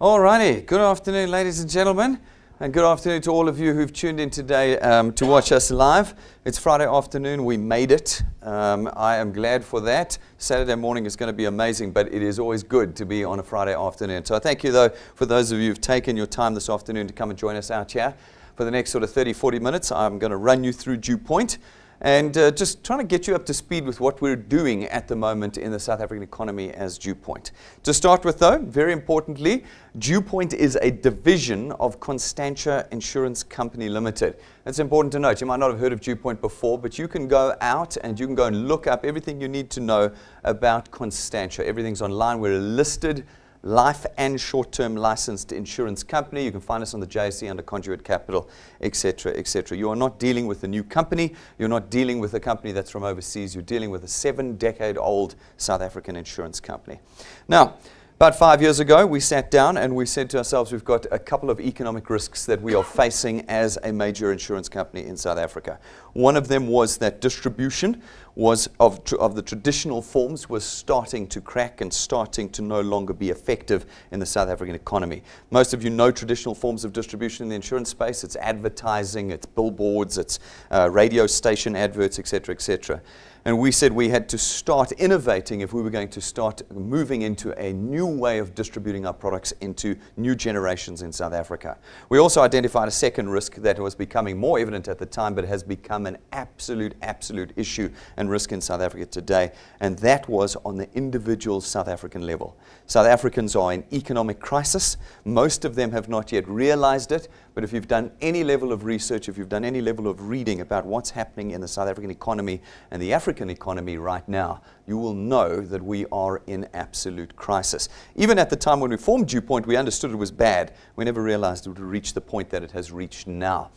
Alrighty, good afternoon ladies and gentlemen, and good afternoon to all of you who've tuned in today to watch us live. It's Friday afternoon, we made it. I am glad for that. Saturday morning is going to be amazing, but it is always good to be on a Friday afternoon. So thank you though for those of you who've taken your time this afternoon to come and join us out here. For the next sort of 30-40 minutes, I'm going to run you through DuePoint. And just trying to get you up to speed with what we're doing at the moment in the South African economy as DuePoint. To start with though, very importantly, DuePoint is a division of Constantia Insurance Company Limited. It's important to note, you might not have heard of DuePoint before, but you can go out and you can go and look up everything you need to know about Constantia. Everything's online. We're a listed life and short-term licensed insurance company. You can find us on the JSE under Conduit Capital, etc., etc. You are not dealing with a new company. You're not dealing with a company that's from overseas. You're dealing with a 7-decade-old South African insurance company. Now, about 5 years ago, we sat down and we said to ourselves, we've got a couple of economic risks that we are facing as a major insurance company in South Africa. One of them was that distribution of the traditional forms was starting to crack and starting to no longer be effective in the South African economy. Most of you know traditional forms of distribution in the insurance space. It's advertising, it's billboards, it's radio station adverts, etc., etc. And we said we had to start innovating if we were going to start moving into a new way of distributing our products into new generations in South Africa. We also identified a second risk that was becoming more evident at the time, but has become an absolute issue and risk in South Africa today, and that was on the individual South African level. South Africans are in economic crisis. Most of them have not yet realized it, but if you've done any level of research, if you've done any level of reading about what's happening in the South African economy and the African economy right now, you will know that we are in absolute crisis. Even at the time when we formed DuePoint, we understood it was bad. We never realized it would reach the point that it has reached now.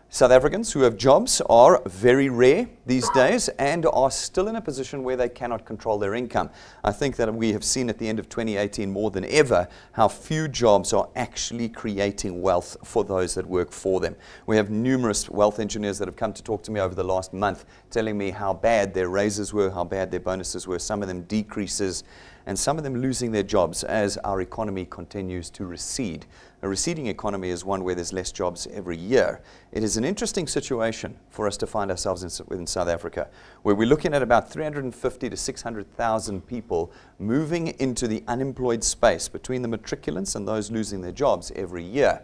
South Africans who have jobs are very rare these days and are still in a position where they cannot control their income. I think that we have seen at the end of 2018 more than ever how few jobs are actually creating wealth for those that work for them. We have numerous wealth engineers that have come to talk to me over the last month telling me how bad their raises were, how bad their bonuses were, some of them decreases, and some of them losing their jobs as our economy continues to recede. A receding economy is one where there's less jobs every year. It is an interesting situation for us to find ourselves in South Africa, where we're looking at about 350 to 600,000 people moving into the unemployed space between the matriculants and those losing their jobs every year.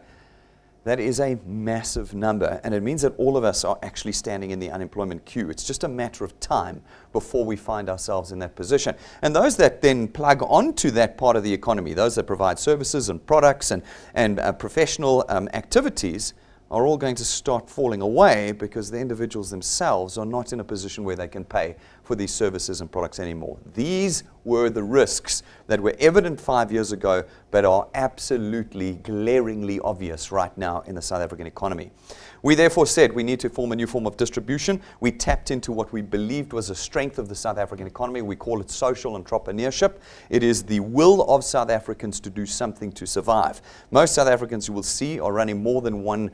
That is a massive number, and it means that all of us are actually standing in the unemployment queue. It's just a matter of time before we find ourselves in that position. And those that then plug onto that part of the economy, those that provide services and products and professional activities, are all going to start falling away because the individuals themselves are not in a position where they can pay for these services and products anymore. These were the risks that were evident 5 years ago, but are absolutely glaringly obvious right now in the South African economy. We therefore said we need to form a new form of distribution. We tapped into what we believed was a strength of the South African economy. We call it social entrepreneurship. It is the will of South Africans to do something to survive. Most South Africans you will see are running more than one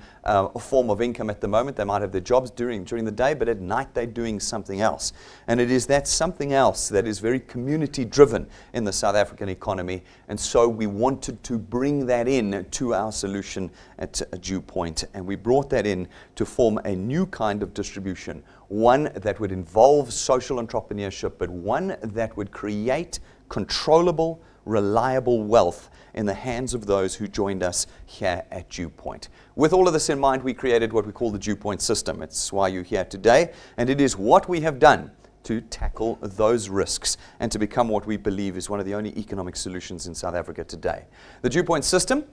form of income at the moment. They might have their jobs during the day, but at night they're doing something else. And it is that something else that is very community-driven in the South African economy. And so we wanted to bring that in to our solution at DuePoint. And we brought that in to form a new kind of distribution, one that would involve social entrepreneurship, but one that would create controllable, reliable wealth in the hands of those who joined us here at DuePoint. With all of this in mind, we created what we call the DuePoint System. It's why you're here today, and it is what we have done to tackle those risks and to become what we believe is one of the only economic solutions in South Africa today. The DuePoint System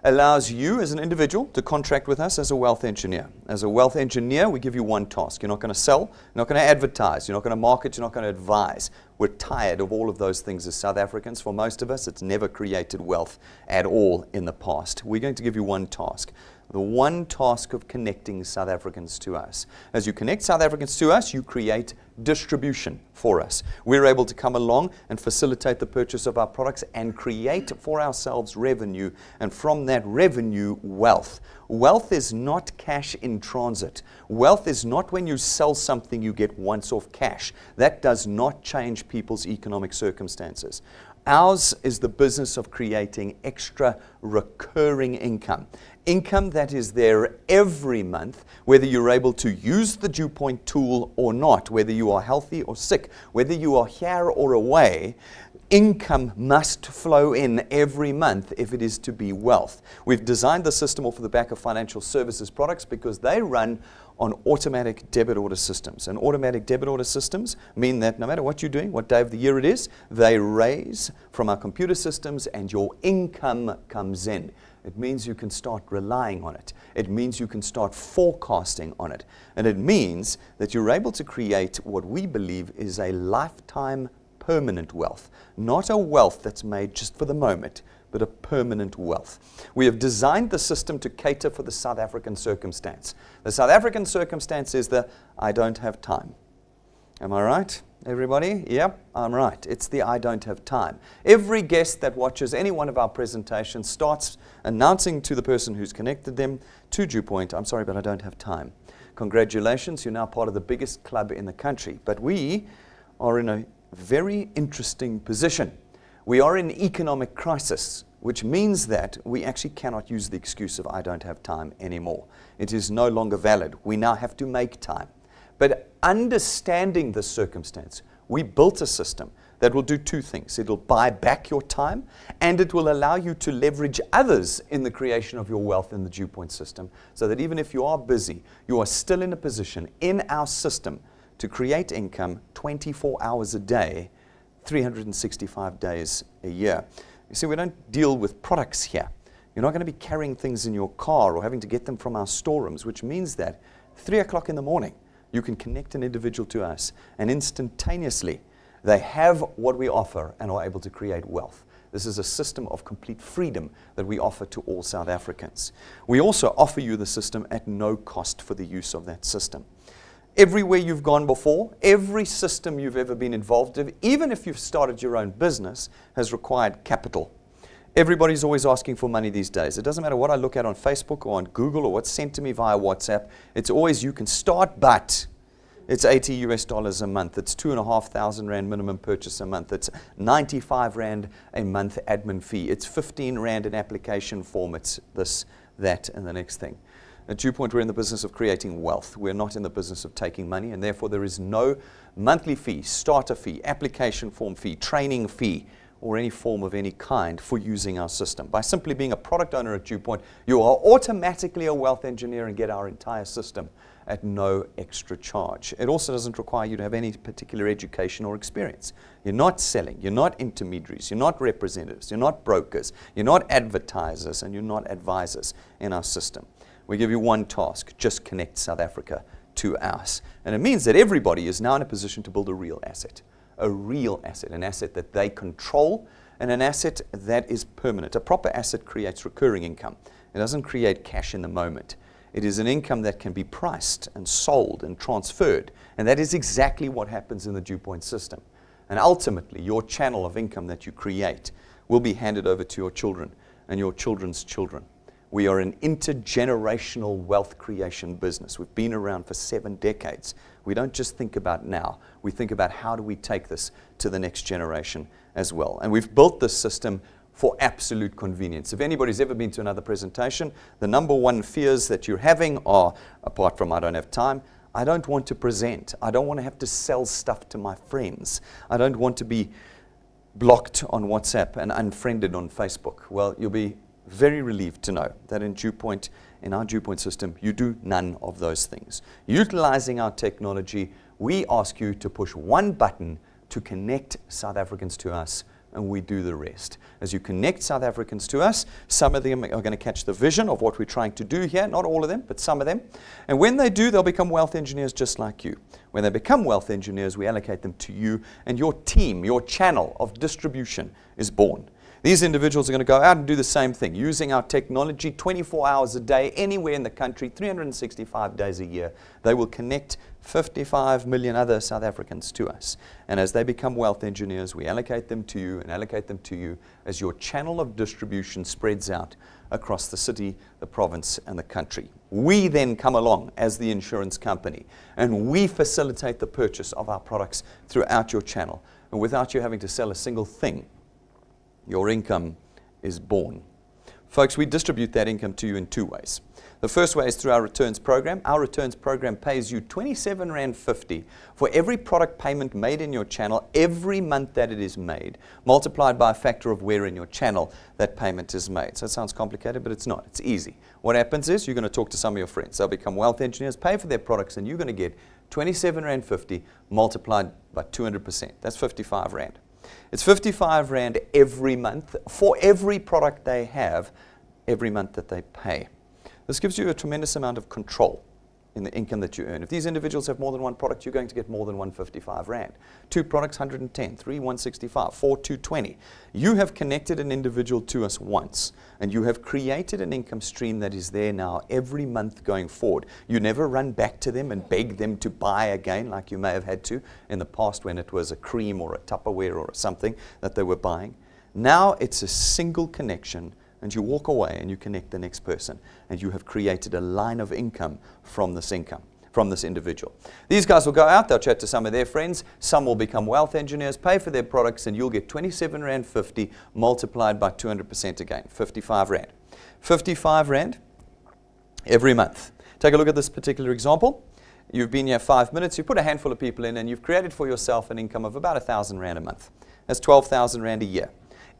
allows you as an individual to contract with us as a wealth engineer. As a wealth engineer, we give you one task. You're not going to sell, you're not going to advertise, you're not going to market, you're not going to advise. We're tired of all of those things as South Africans. For most of us, it's never created wealth at all in the past. We're going to give you one task. The one task of connecting South Africans to us. As you connect South Africans to us, you create distribution for us. We're able to come along and facilitate the purchase of our products and create for ourselves revenue, and from that revenue, wealth. Wealth is not cash in transit. Wealth is not when you sell something you get once off cash. That does not change people's economic circumstances. Ours is the business of creating extra recurring income. Income that is there every month, whether you're able to use the DuePoint tool or not, whether you are healthy or sick, whether you are here or away. Income must flow in every month if it is to be wealth. We've designed the system off of the back of financial services products because they run on automatic debit order systems. And automatic debit order systems mean that no matter what you're doing, what day of the year it is, they raise from our computer systems and your income comes in. It means you can start relying on it. It means you can start forecasting on it. And it means that you're able to create what we believe is a lifetime permanent wealth. Not a wealth that's made just for the moment, but a permanent wealth. We have designed the system to cater for the South African circumstance. The South African circumstance is the I don't have time. Am I right, everybody? Yep, I'm right. It's the I don't have time. Every guest that watches any one of our presentations starts announcing to the person who's connected them to DuePoint, I'm sorry, but I don't have time. Congratulations, you're now part of the biggest club in the country. But we are in a very interesting position. We are in economic crisis, which means that we actually cannot use the excuse of I don't have time anymore. It is no longer valid. We now have to make time. But understanding this circumstance, we built a system that will do two things. It will buy back your time, and it will allow you to leverage others in the creation of your wealth in the DuePoint system, so that even if you are busy, you are still in a position in our system to create income 24 hours a day, 365 days a year. You see, we don't deal with products here. You're not going to be carrying things in your car or having to get them from our storerooms, which means that 3 o'clock in the morning, you can connect an individual to us, and instantaneously, they have what we offer and are able to create wealth. This is a system of complete freedom that we offer to all South Africans. We also offer you the system at no cost for the use of that system. Everywhere you've gone before, every system you've ever been involved in, even if you've started your own business, has required capital. Everybody's always asking for money these days. It doesn't matter what I look at on Facebook or on Google or what's sent to me via WhatsApp. It's always you can start, but it's $80 a month. It's 2,500 Rand minimum purchase a month. It's 95 Rand a month admin fee. It's 15 Rand an application form. It's this, that, and the next thing. At DuePoint, we're in the business of creating wealth. We're not in the business of taking money, and therefore there is no monthly fee, starter fee, application form fee, training fee, or any form of any kind for using our system. By simply being a product owner at DuePoint, you are automatically a wealth engineer and get our entire system at no extra charge. It also doesn't require you to have any particular education or experience. You're not selling, you're not intermediaries, you're not representatives, you're not brokers, you're not advertisers, and you're not advisors in our system. We give you one task: just connect South Africa to us. And it means that everybody is now in a position to build a real asset, an asset that they control, and an asset that is permanent. A proper asset creates recurring income. It doesn't create cash in the moment. It is an income that can be priced and sold and transferred. And that is exactly what happens in the DuePoint system. And ultimately, your channel of income that you create will be handed over to your children and your children's children. We are an intergenerational wealth creation business. We've been around for 7 decades. We don't just think about now. We think about how do we take this to the next generation as well. And we've built this system for absolute convenience. If anybody's ever been to another presentation, the number one fears that you're having are, apart from I don't have time, I don't want to present. I don't want to have to sell stuff to my friends. I don't want to be blocked on WhatsApp and unfriended on Facebook. Well, you'll be very relieved to know that in DuePoint, in our DuePoint system, you do none of those things. Utilizing our technology, we ask you to push one button to connect South Africans to us, and we do the rest. As you connect South Africans to us, some of them are going to catch the vision of what we're trying to do here, not all of them, but some of them. And when they do, they'll become wealth engineers just like you. When they become wealth engineers, we allocate them to you, and your team, your channel of distribution is born. These individuals are going to go out and do the same thing, using our technology 24 hours a day, anywhere in the country, 365 days a year. They will connect 55 million other South Africans to us. And as they become wealth engineers, we allocate them to you and allocate them to you as your channel of distribution spreads out across the city, the province, and the country. We then come along as the insurance company, and we facilitate the purchase of our products throughout your channel. And without you having to sell a single thing, your income is born. Folks, we distribute that income to you in two ways. The first way is through our returns program. Our returns program pays you R27.50 for every product payment made in your channel every month that it is made, multiplied by a factor of where in your channel that payment is made. So it sounds complicated, but it's not. It's easy. What happens is you're going to talk to some of your friends. They'll become wealth engineers, pay for their products, and you're going to get R27.50 multiplied by 200%. That's 55 Rand. It's 55 Rand every month for every product they have every month that they pay. This gives you a tremendous amount of control in the income that you earn. If these individuals have more than one product, you're going to get more than 155 Rand. 2 products, 110, 3, 165, 4, 220. You have connected an individual to us once, and you have created an income stream that is there now every month going forward. You never run back to them and beg them to buy again like you may have had to in the past when it was a cream or a Tupperware or something that they were buying. Now it's a single connection, and you walk away and you connect the next person, and you have created a line of income from this individual. These guys will go out, they'll chat to some of their friends, some will become wealth engineers, pay for their products, and you'll get R27.50 multiplied by 200% again, 55 Rand. 55 Rand every month. Take a look at this particular example. You've been here 5 minutes, you put a handful of people in, and you've created for yourself an income of about 1,000 Rand a month. That's 12,000 Rand a year.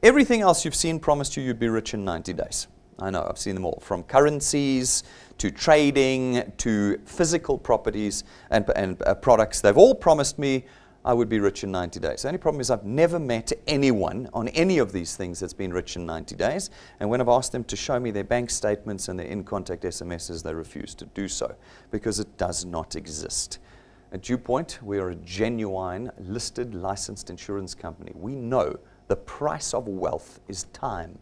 Everything else you've seen promised you'd be rich in 90 days. I know, I've seen them all, from currencies to trading to physical properties and products. They've all promised me I would be rich in 90 days. The only problem is I've never met anyone on any of these things that's been rich in 90 days. And when I've asked them to show me their bank statements and their in-contact SMSs, they refuse to do so because it does not exist. At DuePoint, we are a genuine, listed, licensed insurance company. We know the price of wealth is time.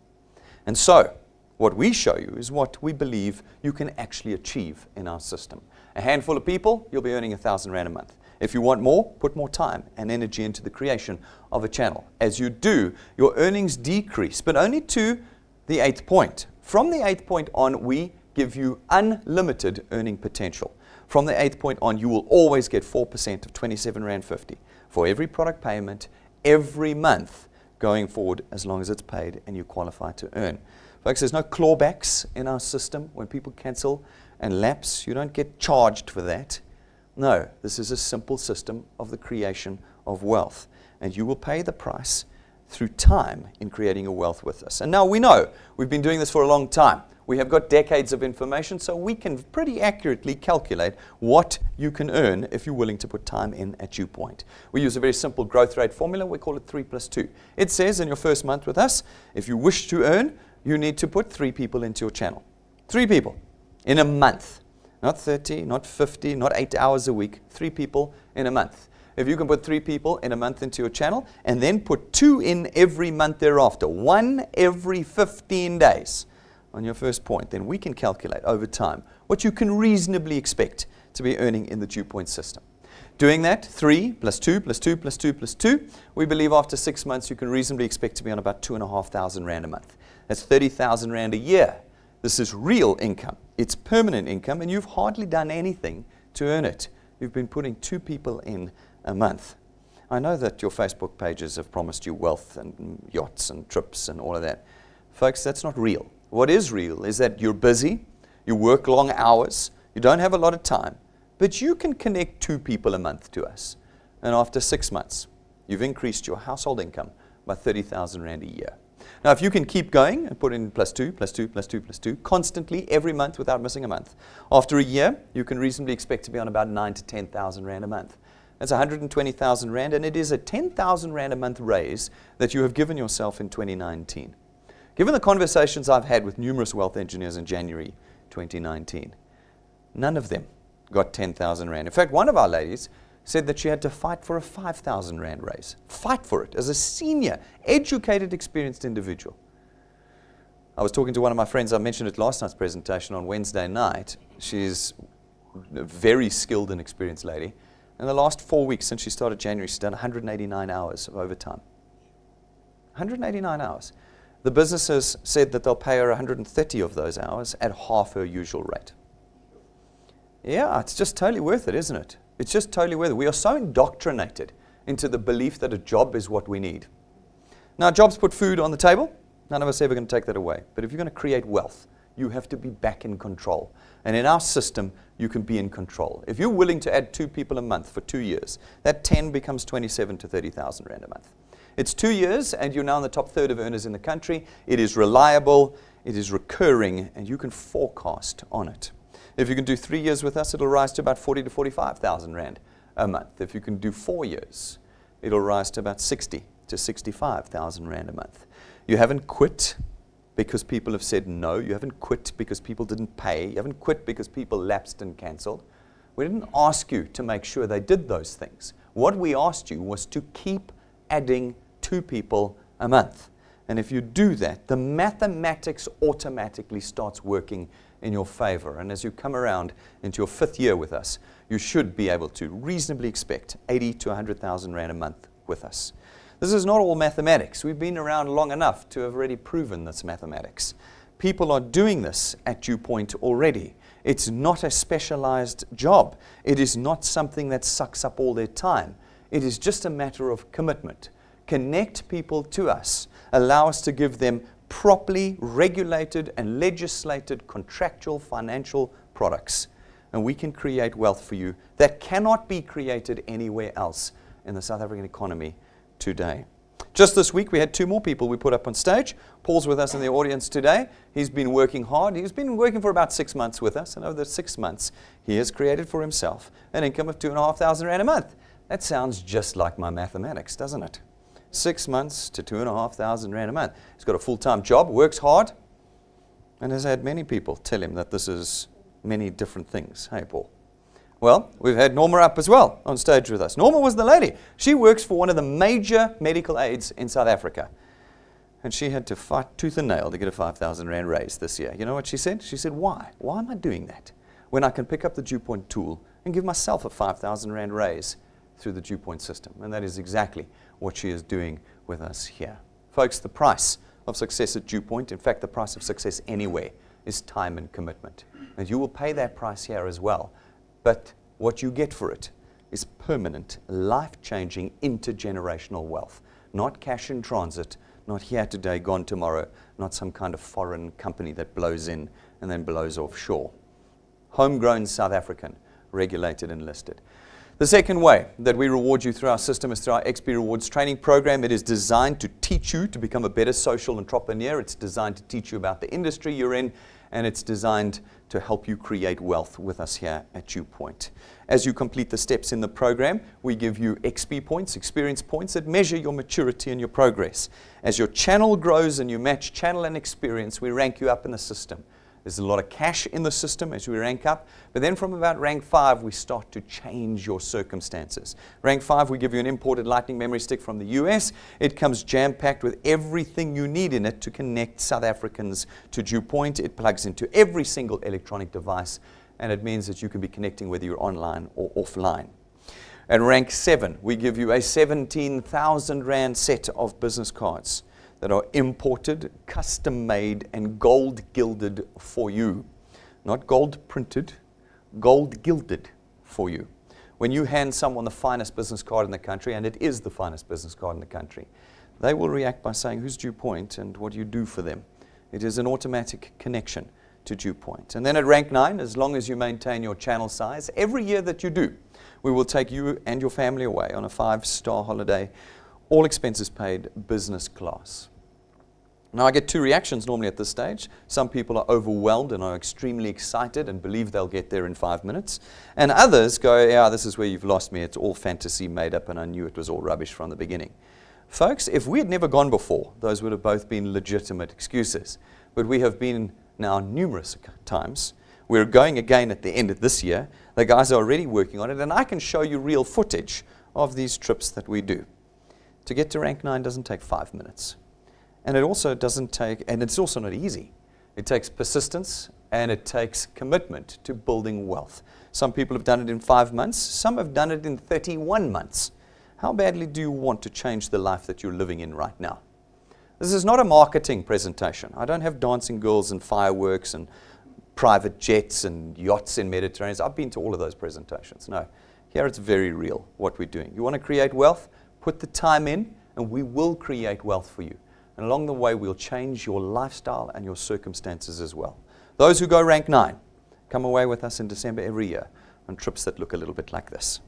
And so, what we show you is what we believe you can actually achieve in our system. A handful of people, you'll be earning 1,000 Rand a month. If you want more, put more time and energy into the creation of a channel. As you do, your earnings decrease, but only to the 8th point. From the 8th point on, we give you unlimited earning potential. From the 8th point on, you will always get 4% of R27.50 for every product payment every month going forward, as long as it's paid and you qualify to earn. Folks, there's no clawbacks in our system. When people cancel and lapse, you don't get charged for that. No, this is a simple system of the creation of wealth, and you will pay the price through time in creating a wealth with us. And now we know we've been doing this for a long time. We have got decades of information, so we can pretty accurately calculate what you can earn if you're willing to put time in at DuePoint. We use a very simple growth rate formula. We call it 3 + 2. It says in your first month with us, if you wish to earn, you need to put 3 people into your channel. 3 people in a month. Not 30, not 50, not 8 hours a week. 3 people in a month. If you can put 3 people in a month into your channel and then put 2 in every month thereafter, 1 every 15 days, on your first point, then we can calculate over time what you can reasonably expect to be earning in the DuePoint system. Doing that, 3 + 2 + 2 + 2 + 2, we believe after 6 months you can reasonably expect to be on about 2,500 Rand a month. That's 30,000 Rand a year. This is real income. It's permanent income, and you've hardly done anything to earn it. You've been putting 2 people in a month. I know that your Facebook pages have promised you wealth and yachts and trips and all of that. Folks, that's not real. What is real is that you're busy, you work long hours, you don't have a lot of time, but you can connect 2 people a month to us. And after 6 months, you've increased your household income by 30,000 Rand a year. Now, if you can keep going and put in +2 + 2 + 2 + 2 constantly every month without missing a month, after a year, you can reasonably expect to be on about 9,000 to 10,000 Rand a month. That's 120,000 Rand, and it is a 10,000 Rand a month raise that you have given yourself in 2019. Given the conversations I've had with numerous wealth engineers in January 2019, none of them got 10,000 Rand. In fact, one of our ladies said that she had to fight for a 5,000 Rand raise. Fight for it as a senior, educated, experienced individual. I was talking to one of my friends, I mentioned it last night's presentation on Wednesday night. She's a very skilled and experienced lady. In the last 4 weeks since she started January, she's done 189 hours of overtime. 189 hours. The business has said that they'll pay her 130 of those hours at half her usual rate. Yeah, it's just totally worth it, isn't it? It's just totally worth it. We are so indoctrinated into the belief that a job is what we need. Now, jobs put food on the table. None of us are ever going to take that away. But if you're going to create wealth, you have to be back in control. And in our system, you can be in control. If you're willing to add 2 people a month for 2 years, that 10 becomes 27 to 30,000 Rand a month. It's 2 years, and you're now in the top third of earners in the country. It is reliable, it is recurring, and you can forecast on it. If you can do 3 years with us, it'll rise to about 40 to 45,000 Rand a month. If you can do 4 years, it'll rise to about 60 to 65,000 Rand a month. You haven't quit because people have said no. You haven't quit because people didn't pay. You haven't quit because people lapsed and cancelled. We didn't ask you to make sure they did those things. What we asked you was to keep adding 2 people a month. And if you do that, the mathematics automatically starts working in your favor. And as you come around into your 5th year with us, you should be able to reasonably expect 80 to 100,000 Rand a month with us. This is not all mathematics. We've been around long enough to have already proven this mathematics. People are doing this at DuePoint already. It's not a specialized job. It is not something that sucks up all their time. It is just a matter of commitment. Connect people to us. Allow us to give them properly regulated and legislated contractual financial products. And we can create wealth for you that cannot be created anywhere else in the South African economy today. Just this week, we had 2 more people we put up on stage. Paul's with us in the audience today. He's been working hard. He's been working for about 6 months with us. And over the 6 months, he has created for himself an income of 2,500 Rand a month. That sounds just like my mathematics, doesn't it? 6 months to 2,500 Rand a month. He's got a full-time job, works hard, and has had many people tell him that this is many different things. Hey, Paul. Well, we've had Norma up as well on stage with us. Norma was the lady. She works for one of the major medical aids in South Africa. And she had to fight tooth and nail to get a 5,000 Rand raise this year. You know what she said? She said, why? Why am I doing that when I can pick up the DuePoint tool and give myself a 5,000 Rand raise through the DuePoint system? And that is exactly what she is doing with us here. Folks, the price of success at DuePoint, in fact, the price of success anywhere, is time and commitment. And you will pay that price here as well. But what you get for it is permanent, life-changing, intergenerational wealth. Not cash in transit, not here today, gone tomorrow, not some kind of foreign company that blows in and then blows offshore. Homegrown South African, regulated and listed. The second way that we reward you through our system is through our XP Rewards training program. It is designed to teach you to become a better social entrepreneur. It's designed to teach you about the industry you're in, and it's designed to help you create wealth with us here at DuePoint. As you complete the steps in the program, we give you XP points, experience points that measure your maturity and your progress. As your channel grows and you match channel and experience, we rank you up in the system. There's a lot of cash in the system as we rank up, but then from about rank 5, we start to change your circumstances. Rank 5, we give you an imported lightning memory stick from the US. It comes jam-packed with everything you need in it to connect South Africans to DuePoint. It plugs into every single electronic device, and it means that you can be connecting whether you're online or offline. At rank 7, we give you a 17,000 Rand set of business cards that are imported, custom-made, and gold-gilded for you. Not gold-printed, gold-gilded for you. When you hand someone the finest business card in the country, and it is the finest business card in the country, they will react by saying, who's DuePoint and what do you do for them? It is an automatic connection to DuePoint. And then at rank 9, as long as you maintain your channel size, every year that you do, we will take you and your family away on a 5-star holiday, all expenses paid, business class. Now, I get 2 reactions normally at this stage. Some people are overwhelmed and are extremely excited and believe they'll get there in 5 minutes. And others go, yeah, this is where you've lost me. It's all fantasy made up and I knew it was all rubbish from the beginning. Folks, if we had never gone before, those would have both been legitimate excuses. But we have been now numerous times. We're going again at the end of this year. The guys are already working on it, and I can show you real footage of these trips that we do. To get to rank 9 doesn't take 5 minutes. And it also doesn't take, and it's also not easy. It takes persistence and it takes commitment to building wealth. Some people have done it in 5 months. Some have done it in 31 months. How badly do you want to change the life that you're living in right now? This is not a marketing presentation. I don't have dancing girls and fireworks and private jets and yachts in Mediterranean. I've been to all of those presentations. No, here it's very real what we're doing. You want to create wealth? Put the time in and we will create wealth for you. And along the way, we'll change your lifestyle and your circumstances as well. Those who go rank 9 come away with us in December every year on trips that look a little bit like this.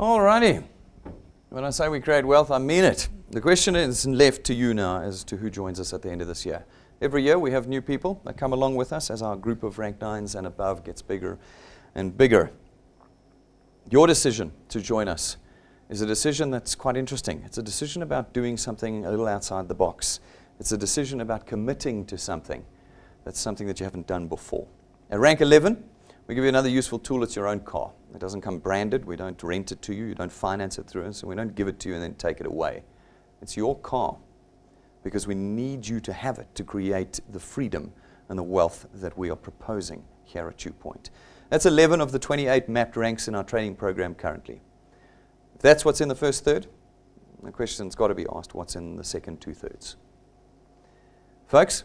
Alrighty. When I say we create wealth, I mean it. The question is left to you now as to who joins us at the end of this year. Every year we have new people that come along with us as our group of rank 9s and above gets bigger and bigger. Your decision to join us is a decision that's quite interesting. It's a decision about doing something a little outside the box. It's a decision about committing to something that's something that you haven't done before. At rank 11, we give you another useful tool. It's your own car. It doesn't come branded. We don't rent it to you. You don't finance it through us, and we don't give it to you and then take it away. It's your car because we need you to have it to create the freedom and the wealth that we are proposing here at DuePoint. That's 11 of the 28 mapped ranks in our training program currently. If that's what's in the first third, the question's got to be asked, what's in the second 2/3? Folks,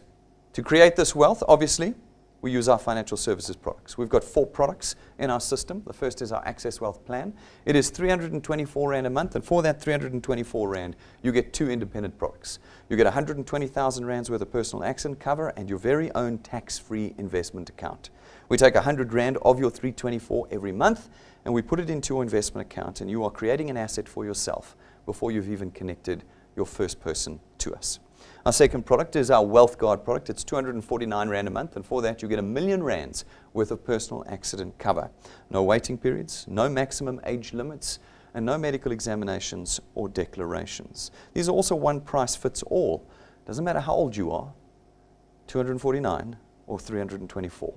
to create this wealth, obviously, we use our financial services products. We've got 4 products in our system. The first is our Access Wealth Plan. It is 324 Rand a month, and for that 324 Rand, you get 2 independent products. You get 120,000 Rands worth of personal accident cover and your very own tax-free investment account. We take 100 Rand of your 324 every month, and we put it into your investment account, and you are creating an asset for yourself before you've even connected your first person to us. Our second product is our Wealth Guard product. It's 249 Rand a month, and for that you get 1 million Rands worth of personal accident cover. No waiting periods, no maximum age limits, and no medical examinations or declarations. These are also one price fits all. Doesn't matter how old you are, 249 or 324.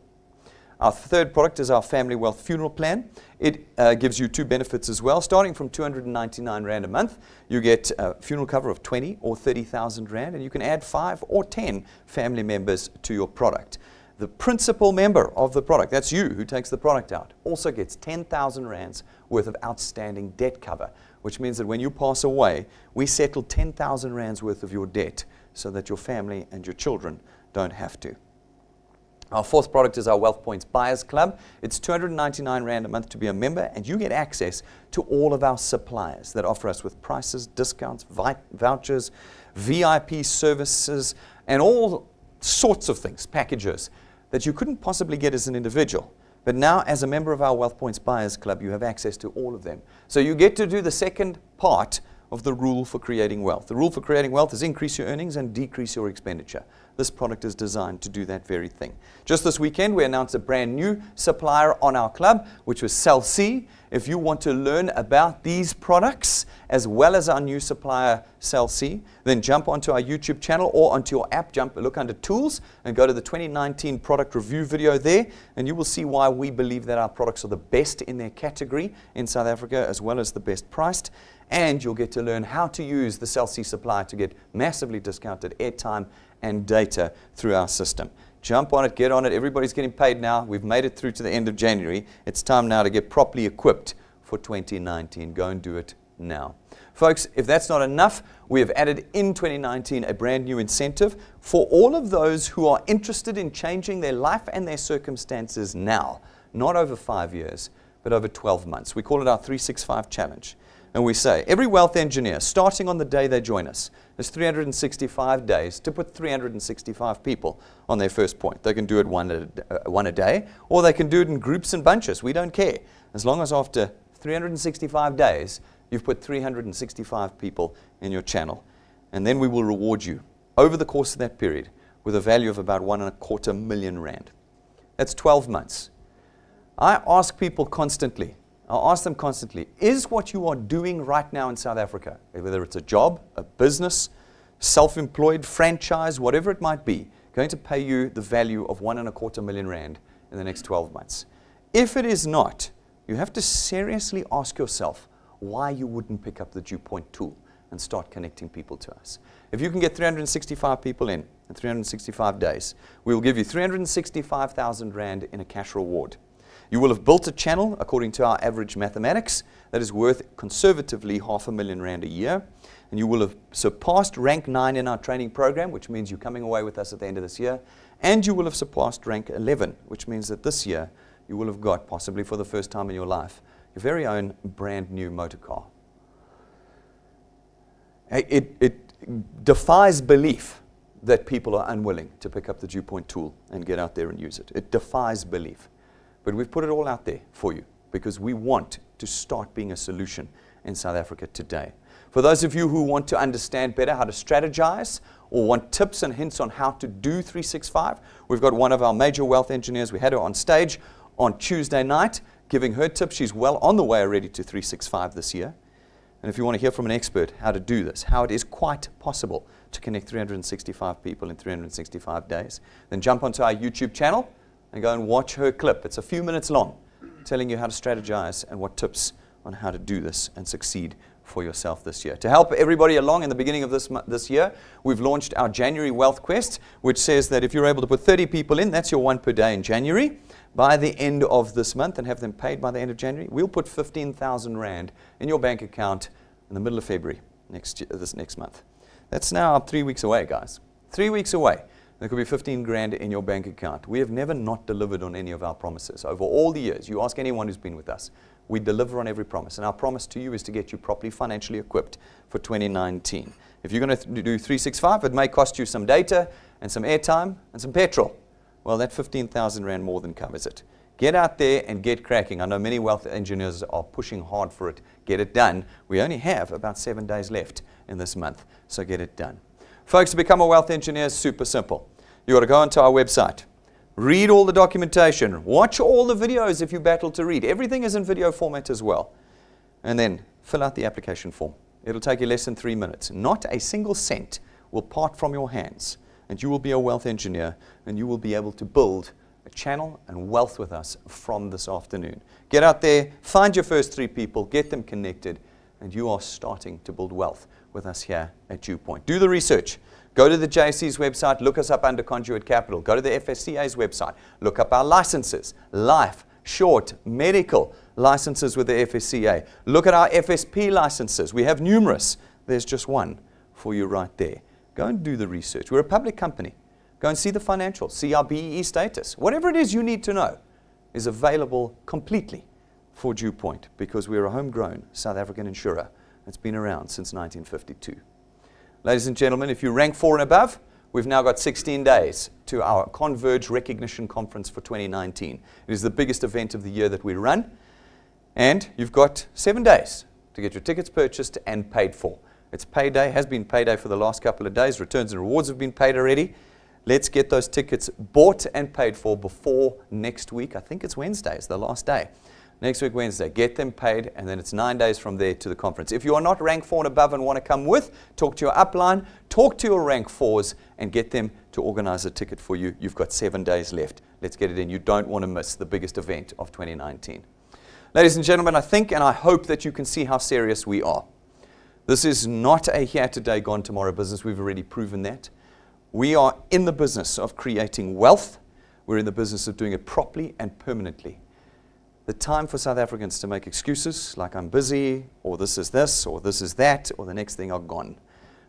Our third product is our Family Wealth Funeral Plan. It gives you two benefits as well. Starting from 299 Rand a month, you get a funeral cover of 20 or 30,000 Rand, and you can add 5 or 10 family members to your product. The principal member of the product, that's you who takes the product out, also gets 10,000 Rands worth of outstanding debt cover, which means that when you pass away, we settle 10,000 Rands worth of your debt so that your family and your children don't have to. Our fourth product is our Wealth Points Buyers Club. It's 299 Rand a month to be a member, and you get access to all of our suppliers that offer us with prices, discounts, vouchers, VIP services, and all sorts of things, packages that you couldn't possibly get as an individual. But now, as a member of our Wealth Points Buyers Club, you have access to all of them. So you get to do the second part of the rule for creating wealth. The rule for creating wealth is increase your earnings and decrease your expenditure. This product is designed to do that very thing. Just this weekend, we announced a brand new supplier on our club, which was Cell C. If you want to learn about these products, as well as our new supplier, Cell C, then jump onto our YouTube channel or onto your app, look under Tools, and go to the 2019 product review video there, and you will see why we believe that our products are the best in their category in South Africa, as well as the best priced. And you'll get to learn how to use the Cell C supplier to get massively discounted airtime and data through our system. Jump on it, get on it. Everybody's getting paid now. We've made it through to the end of January. It's time now to get properly equipped for 2019. Go and do it now. Folks, if that's not enough, we have added in 2019 a brand new incentive for all of those who are interested in changing their life and their circumstances now, not over 5 years, but over 12 months. We call it our 365 Challenge. And we say, every wealth engineer, starting on the day they join us, has 365 days to put 365 people on their first point. They can do it one a day, or they can do it in groups and bunches. We don't care. As long as after 365 days, you've put 365 people in your channel. And then we will reward you over the course of that period with a value of about 1.25 million Rand. That's 12 months. I ask people constantly, is what you are doing right now in South Africa, whether it's a job, a business, self-employed, franchise, whatever it might be, going to pay you the value of 1.25 million Rand in the next 12 months? If it is not, you have to seriously ask yourself why you wouldn't pick up the DuePoint tool and start connecting people to us. If you can get 365 people in 365 days, we will give you 365,000 Rand in a cash reward. You will have built a channel, according to our average mathematics, that is worth conservatively 500,000 Rand a year. And you will have surpassed rank 9 in our training program, which means you're coming away with us at the end of this year. And you will have surpassed rank 11, which means that this year you will have got, possibly for the first time in your life, your very own brand new motor car. It defies belief that people are unwilling to pick up the DuePoint tool and get out there and use it. It defies belief. But we've put it all out there for you because we want to start being a solution in South Africa today. For those of you who want to understand better how to strategize or want tips and hints on how to do 365, we've got one of our major wealth engineers. We had her on stage on Tuesday night giving her tips. She's well on the way already to 365 this year. And if you want to hear from an expert how to do this, how it is quite possible to connect 365 people in 365 days, then jump onto our YouTube channel and go and watch her clip. It's a few minutes long, telling you how to strategize and what tips on how to do this and succeed for yourself this year. To help everybody along in the beginning of this year, we've launched our January Wealth Quest, which says that if you're able to put 30 people in, that's your one per day in January, by the end of this month and have them paid by the end of January, we'll put 15,000 Rand in your bank account in the middle of February this next month. That's now 3 weeks away, guys. 3 weeks away. There could be 15 grand in your bank account. We have never not delivered on any of our promises. Over all the years, you ask anyone who's been with us, we deliver on every promise. And our promise to you is to get you properly financially equipped for 2019. If you're going to do 365, it may cost you some data and some airtime and some petrol. Well, that 15,000 Rand more than covers it. Get out there and get cracking. I know many wealth engineers are pushing hard for it. Get it done. We only have about 7 days left in this month, so get it done. Folks, to become a wealth engineer is super simple. You've got to go onto our website, read all the documentation, watch all the videos if you battle to read. Everything is in video format as well. And then fill out the application form. It'll take you less than 3 minutes. Not a single cent will part from your hands. And you will be a wealth engineer, and you will be able to build a channel and wealth with us from this afternoon. Get out there, find your first 3 people, get them connected, and you are starting to build wealth with us here at DuePoint. Do the research. Go to the JSC's website, look us up under Conduit Capital. Go to the FSCA's website, look up our licenses, life, short, medical licenses with the FSCA. Look at our FSP licenses. We have numerous. There's just one for you right there. Go and do the research. We're a public company. Go and see the financials, see our BEE status. Whatever it is you need to know is available completely for DuePoint because we're a homegrown South African insurer that's been around since 1952. Ladies and gentlemen, if you rank 4 and above, we've now got 16 days to our Converge Recognition Conference for 2019. It is the biggest event of the year that we run, and you've got 7 days to get your tickets purchased and paid for. It's payday, has been payday for the last couple of days. Returns and rewards have been paid already. Let's get those tickets bought and paid for before next week. I think it's Wednesday, it's the last day. Next week, Wednesday, get them paid, and then it's 9 days from there to the conference. If you are not rank 4 and above and want to come with, talk to your upline, talk to your rank 4s, and get them to organize a ticket for you. You've got 7 days left. Let's get it in. You don't want to miss the biggest event of 2019. Ladies and gentlemen, I think and I hope that you can see how serious we are. This is not a here today, gone tomorrow business. We've already proven that. We are in the business of creating wealth. We're in the business of doing it properly and permanently. The time for South Africans to make excuses like I'm busy, or this is this, or this is that, or the next thing are gone.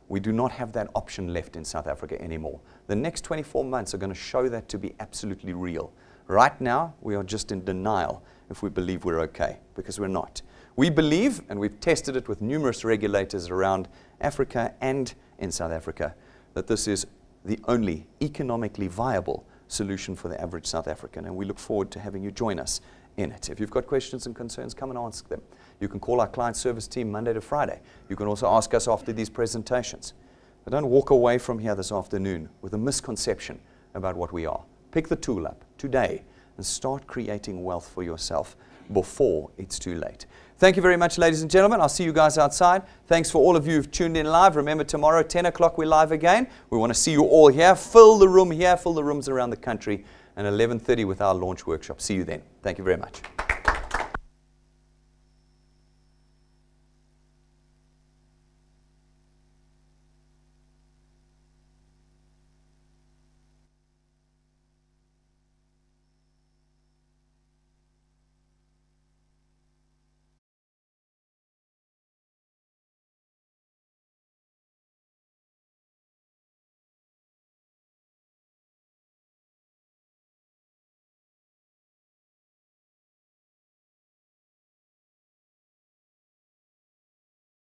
We do not have that option left in South Africa anymore. The next 24 months are going to show that to be absolutely real. Right now, we are just in denial if we believe we're okay, because we're not. We believe, and we've tested it with numerous regulators around Africa and in South Africa, that this is the only economically viable solution for the average South African, and we look forward to having you join us in it. If you've got questions and concerns, come and ask them. You can call our client service team Monday to Friday. You can also ask us after these presentations. But don't walk away from here this afternoon with a misconception about what we are. Pick the tool up today and start creating wealth for yourself before it's too late. Thank you very much, ladies and gentlemen. I'll see you guys outside. Thanks for all of you who've tuned in live. Remember, tomorrow, 10 o'clock, we're live again. We want to see you all here. Fill the room here, fill the rooms around the country, and 11:30 with our launch workshop. See you then. Thank you very much.